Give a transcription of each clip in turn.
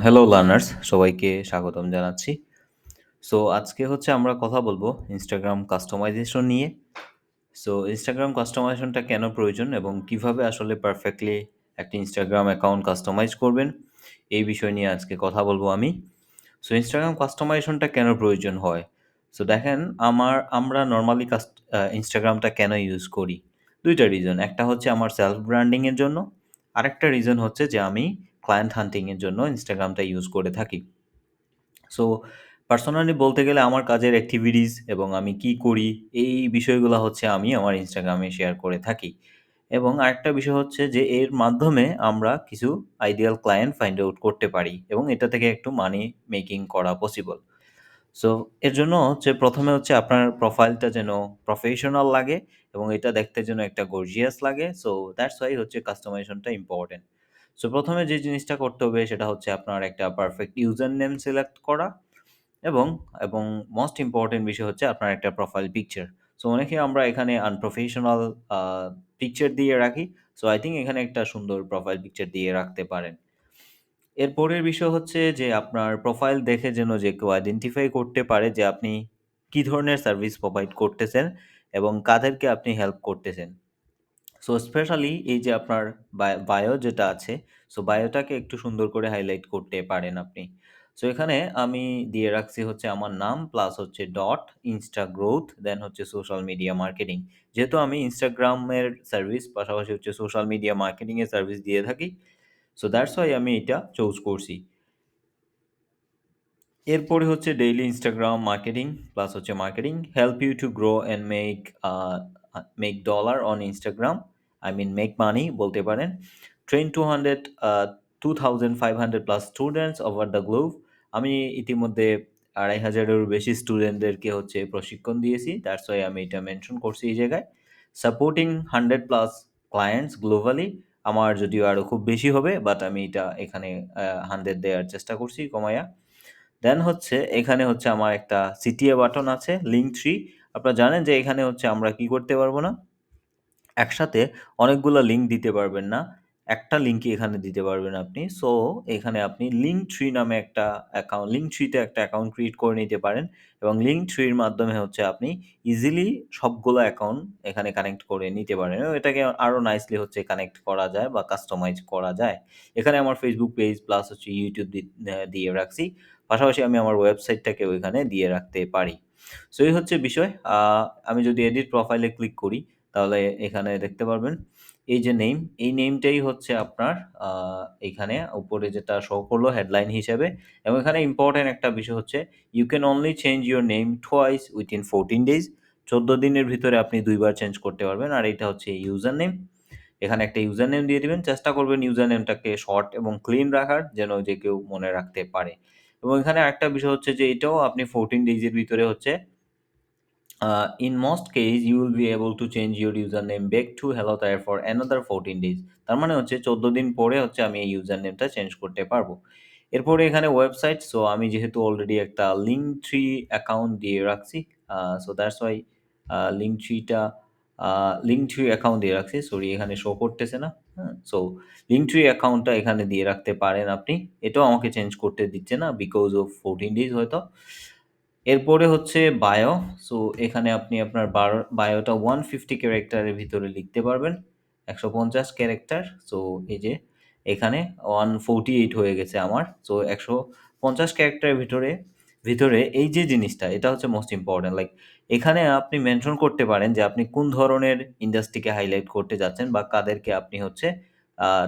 Hello learners, সবাইকে স্বাগতম জানাচ্ছি। সো আজকে হচ্ছে আমরা কথা বলবো ইনস্টাগ্রাম কাস্টমাইজেশন নিয়ে। সো ইনস্টাগ্রাম কাস্টমাইজেশনটা কেন প্রয়োজন এবং কিভাবে আসলে পারফেক্টলি একটা ইনস্টাগ্রাম অ্যাকাউন্ট কাস্টমাইজ করবেন, এই বিষয় নিয়ে আজকে কথা বলবো আমি। সো ইনস্টাগ্রাম কাস্টমাইজেশনটা কেন প্রয়োজন হয়? সো দেখেন, আমরা নর্মালি ইনস্টাগ্রামটা কেন ইউজ করি? ২ টা রিজন। একটা হচ্ছে আমার সেলফ ব্র্যান্ডিং এর জন্য, আরেকটা রিজন হচ্ছে যে আমি ক্লায়েন্ট হান্টিং এর জন্য ইনস্টাগ্রামটা ইউজ করে থাকি। সো পার্সোনালি বলতে গেলে আমার কাজের অ্যাক্টিভিটিস এবং আমি কি করি, এই বিষয়গুলো হচ্ছে আমি আমার ইনস্টাগ্রামে শেয়ার করে থাকি। এবং আরেকটা বিষয় হচ্ছে যে এর মাধ্যমে আমরা কিছু আইডিয়াল ক্লায়েন্ট ফাইন্ড আউট করতে পারি এবং এটা থেকে একটু মানি মেকিং করা পসিবল। সো এর জন্য হচ্ছে ১ম এ হচ্ছে আপনার প্রোফাইলটা যেন প্রফেশনাল লাগে এবং এটা দেখতে যেন একটা গর্জিয়াস লাগে। সো দ্যাটস হোয়াই হচ্ছে কাস্টমাইজেশনটা ইম্পোর্টেন্ট। সো ১ম এ যে জিনিসটা করতে হবে সেটা হচ্ছে আপনার একটা পারফেক্ট ইউজার নেম সিলেক্ট করা এবং এবং মোস্ট ইম্পোর্টেন্ট বিষয় হচ্ছে আপনার একটা প্রোফাইল পিকচার। সো অনেকে আমরা এখানে আনপ্রফেশনাল আ পিকচার দিয়ে রাখি। সো আই থিংক এখানে একটা সুন্দর প্রোফাইল পিকচার দিয়ে রাখতে পারেন। এর পরের বিষয় হচ্ছে যে আপনার প্রোফাইল দেখে যেন যে কেউ আইডেন্টিফাই করতে পারে যে আপনি কি ধরনের সার্ভিস প্রোভাইড করতেছেন এবং কাদেরকে আপনি হেল্প করতেছেন। সো স্পেশালি এই যে আপনার বায়ো যেটা আছে, সো বায়োটাকে একটু সুন্দর করে হাইলাইট করতে পারেন আপনি। সো এখানে আমি দিয়ে রাখছি হচ্ছে আমার নাম প্লাস হচ্ছে ডট ইনস্টা গ্রোথ দেন হচ্ছে সোশ্যাল মিডিয়া মার্কেটিং। যেহেতু আমি ইনস্টাগ্রামের সার্ভিস পাশাপাশি হচ্ছে সোশ্যাল মিডিয়া মার্কেটিং এর সার্ভিস দিয়ে থাকি। সো দ্যাটস হোয়াই আমি এটা চুজ করছি। এরপরে হচ্ছে ডেইলি ইনস্টাগ্রাম মার্কেটিং প্লাস হচ্ছে marketing help you to grow and make dollar on Instagram, I mean make money বলতে পারেন। Train 2,500 plus students over the globe. আমি ইতিমধ্যে ২,৫০০-এরও বেশি স্টুডেন্টদেরকে হচ্ছে প্রশিক্ষণ দিয়েছি, দ্যাটস ওয়াই আমি এটা মেনশন করছি এই জায়গায়। Supporting 100 plus clients globally. আমার যদিও আরও খুব বেশি হবে, বাট আমি এটা এখানে 100 দেওয়ার চেষ্টা করছি কমায়া। দেন হচ্ছে এখানে হচ্ছে আমার একটা সিটিএ বাটন আছে, লিঙ্ক থ্রি। আপনারা জানেন যে এখানে হচ্ছে আমরা কি করতে পারবো না, একসাথে অনেকগুলা লিঙ্ক দিতে পারবেন না। একটা লিঙ্কই এখানে দিতে পারবেন আপনি। সো এখানে আপনি লিঙ্কট্রি নামে একটা লিঙ্কট্রিতে একটা অ্যাকাউন্ট ক্রিয়েট করে নিতে পারেন এবং লিঙ্কট্রির মাধ্যমে হচ্ছে আপনি ইজিলি সবগুলো অ্যাকাউন্ট এখানে কানেক্ট করে নিতে পারেন এবং এটাকে আরো নাইসলি হচ্ছে কানেক্ট করা যায় বা কাস্টমাইজ করা যায়। এখানে আমার Facebook পেজ প্লাস হচ্ছে YouTube দিয়ে রাখছি। পাশাপাশি আমি আমার ওয়েবসাইটটাকেও এখানে দিয়ে রাখতে পারি। সো এই হচ্ছে বিষয়। আমি যদি এডিট প্রোফাইলে ক্লিক করি তাহলে এখানে দেখতে পারবেন এই যে নেম, এই নেমটাই হচ্ছে আপনার আ এখানে উপরে যেটা শো করলো হেডলাইন হিসেবে এবং এখানে ইম্পোর্টেন্ট একটা বিষয় হচ্ছে you can only change your name twice within 14 days. ১৪ দিনের ভিতরে আপনি ২ বার চেঞ্জ করতে পারবেন। আর এটা হচ্ছে ইউজার নেম। এখানে একটা ইউজার নেম দিয়ে দিবেন। চেষ্টা করবেন ইউজার নেমটাকে শর্ট এবং ক্লিন রাখার যেন যে কেউ মনে রাখতে পারে। এবং এখানে আরেকটা বিষয় হচ্ছে যে এটাও আপনি 14 ডেইজ এর ভিতরে হচ্ছে in most case you will be able to change your username back to hello Taher for another 14 days। তার মানে হচ্ছে 14 দিন পরে হচ্ছে আমি এই ইউজার নেমটা চেঞ্জ করতে পারবো। এরপরে এখানে ওয়েবসাইট, সো আমি যেহেতু অলরেডি একটা লিঙ্কট্রি অ্যাকাউন্ট দিয়ে রাখছি, সো দ্যাটস ওয়াই লিঙ্কট্রিটা লিঙ্কট্রি অ্যাকাউন্ট দিয়ে রাখছি। সরি, এখানে শো করতেছে না। হ্যাঁ? সো লিঙ্কট্রি অ্যাকাউন্টটা এখানে দিয়ে রাখতে পারেন আপনি। এটাও আমাকে চেঞ্জ করতে দিচ্ছে না বিকজ অফ 14 ডেজ হয়তো। এরপরে হচ্ছে বায়ো। সো এখানে আপনি আপনার বায়োটা 150 ক্যারেক্টারের ভিতরে লিখতে পারবেন। ১৫০ ক্যারেক্টার। সো এই যে এখানে 148 হয়ে গেছে আমার। সো ১৫০ ক্যারেক্টারের ভিতরে এই যে জিনিসটা, এটা হচ্ছে মোস্ট ইম্পোর্টেন্ট। লাইক এখানে আপনি মেনশন করতে পারেন যে আপনি কোন ধরনের ইন্ডাস্ট্রিকে হাইলাইট করতে যাচ্ছেন বা কাদেরকে আপনি হচ্ছে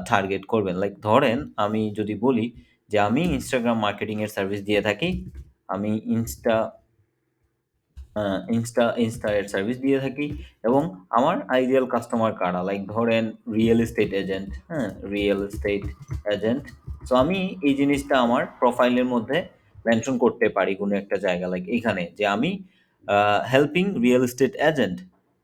টার্গেট করবেন। লাইক ধরেন আমি যদি বলি যে আমি Instagram মার্কেটিং এর সার্ভিস দিয়ে থাকি। আমি আ ইনস্টা এর সার্ভিস দিয়ে থাকি এবং আমার আইডিয়াল কাস্টমার কারা? লাইক ধরেন রিয়েল এস্টেট এজেন্ট, হ্যাঁ? Real estate agent. সো আমি এই জিনিসটা আমার প্রোফাইলের মধ্যে মেনশন করতে পারি কোনো একটা জায়গা, লাইক এখানে যে আমি আ হেল্পিং রিয়েল এস্টেট এজেন্ট,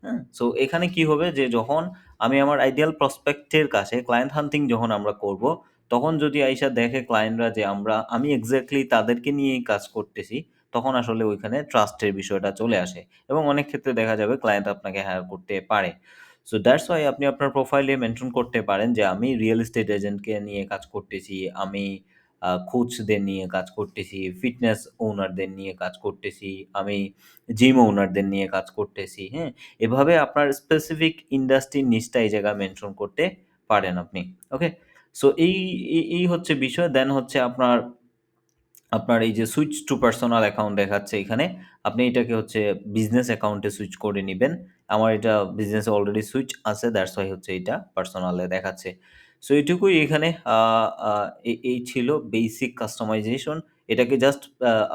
হ্যাঁ? সো এখানে কি হবে যে যখন আমি আমার আইডিয়াল প্রসপেক্ট এর কাছে ক্লায়েন্ট হান্টিং যখন আমরা করব, তখন যদি আইসা দেখে ক্লায়েন্টরা যে আমি এক্সাক্টলি তাদেরকে নিয়েই কাজ করতেছি, তখন আসলে ওইখানে ট্রাস্টের বিষয়টা চলে আসে এবং অনেক ক্ষেত্রে দেখা যাবে ক্লায়েন্ট আপনাকে হায়ার করতে পারে। সো দ্যাটস ওয়াই আপনি আপনার প্রোফাইলে মেনশন করতে পারেন যে আমি রিয়েল এস্টেট এজেন্টকে নিয়ে কাজ করতেছি। আমি কোচদের নিয়ে কাজ করতেছি, ফিটনেস ওনারদের নিয়ে কাজ করতেছি, আমি জিম ওনারদের নিয়ে কাজ করতেছি, হ্যাঁ? এভাবে আপনার স্পেসিফিক ইন্ডাস্ট্রির নিচটা এই জায়গায় মেনশন করতে পারেন আপনি। ওকে? সো এই হচ্ছে বিষয়। দেন হচ্ছে আপনার আপনার এই যে সুইচ টু পার্সোনাল অ্যাকাউন্ট দেখাচ্ছে এখানে, আপনি এটাকে হচ্ছে বিজনেস অ্যাকাউন্টে সুইচ করে নিবেন। আমার এটা বিজনেসে অলরেডি সুইচ আছে, দ্যাটস ওয়াই হচ্ছে এটা পার্সোনালে দেখাচ্ছে। সো এটুকুই এখানে আ আ এই ছিল বেসিক কাস্টমাইজেশন। এটাকে জাস্ট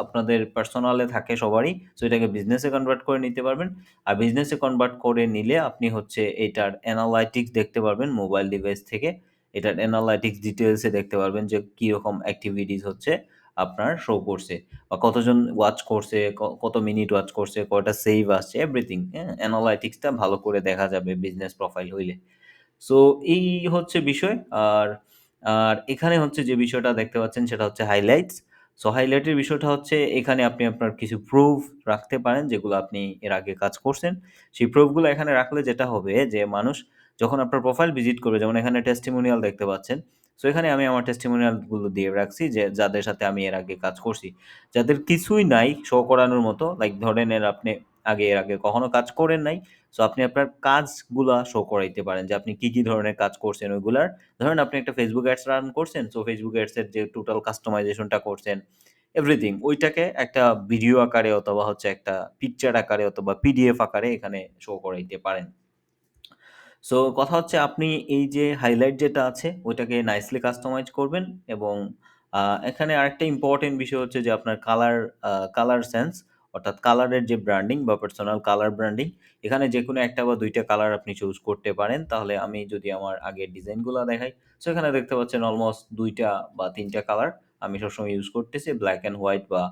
আপনাদের পার্সোনালে থাকে সবারই। সো এটাকে বিজনেসে কনভার্ট করে নিতে পারবেন। আর বিজনেসে কনভার্ট করে নিলে আপনি হচ্ছে এটার অ্যানালাইটিক্স দেখতে পারবেন মোবাইল ডিভাইস থেকে। এটার অ্যানালাইটিক্স ডিটেইলসে দেখতে পারবেন যে কিরকম এক্টিভিটিস হচ্ছে আপনার শো করছে বা কতজন ওয়াচ করছে, কত মিনিট ওয়াচ করছে, কয়টা সেভ আসছে, এভরিথিং, হ্যাঁ? অ্যানালাইটিক্সটা ভালো করে দেখা যাবে বিজনেস প্রোফাইল হইলে। সো এই হচ্ছে বিষয়। আর এখানে হচ্ছে যে বিষয়টা দেখতে পাচ্ছেন সেটা হচ্ছে হাইলাইটস। সো হাইলাইটের বিষয়টা হচ্ছে এখানে আপনি আপনার কিছু প্রুফ রাখতে পারেন যেগুলো আপনি এর আগে কাজ করছেন। সেই প্রুফগুলো এখানে রাখলে যেটা হবে যে মানুষ যখন আপনার প্রোফাইল ভিজিট করবে, যেমন এখানে টেস্টিমোনিয়াল দেখতে পাচ্ছেন। সো এখানে আমি আমার টেস্টিমোনিয়াল গুলো দিয়ে রাখছি যে যাদের সাথে আমি এর আগে কাজ করছি। যাদের কিছুই নাই শো করানোর মতো, লাইক ধরেন আপনি এর আগে কখনো কাজ করেন নাই। সো আপনি আপনার কাজগুলা শো করাইতে পারেন যে আপনি কি ধরনের কাজ করছেন ওইগুলার। ধরেন আপনি একটা Facebook অ্যাডস রান করছেন। সো Facebook অ্যাডস এর যে টোটাল কাস্টমাইজেশন টা করছেন, এভরিথিং ওইটাকে একটা ভিডিও আকারে অথবা হচ্ছে একটা পিকচার আকারে অথবা পিডিএফ আকারে এখানে শো করাইতে পারেন। সো কথা হচ্ছে আপনি এই যে হাইলাইট যেটা আছে ওইটাকে নাইসলি কাস্টমাইজ করবেন এবং আ এখানে আরেকটা ইম্পোর্টেন্ট বিষয় হচ্ছে যে আপনার কালার সেন্স, অর্থাৎ কালারের যে ব্র্যান্ডিং বা পার্সোনাল কালার ব্র্যান্ডিং, এখানে যেকোনো ১ টা বা ২ টা কালার আপনি চুজ করতে পারেন। তাহলে আমি যদি আমার আগের ডিজাইনগুলা দেখাই, সো এখানে দেখতে পাচ্ছেন অলমোস্ট ২ টা বা ৩ টা কালার আমি সবসময় ইউজ করতেছি। ব্লাক অ্যান্ড হোয়াইট বা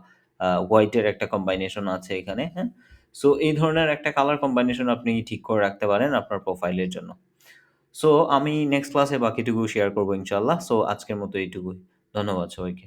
হোয়াইটের একটা কম্বাইনেশন আছে এখানে, হ্যাঁ? সো এই ধরনের একটা কালার কম্বাইনেশন আপনি ঠিক করে রাখতে পারেন আপনার প্রোফাইলের জন্য। সো আমি নেক্সট ক্লাসে বাকিটুকু শেয়ার করব ইনশাআল্লাহ। সো আজকের মতো এইটুকুই। ধন্যবাদ সবাইকে।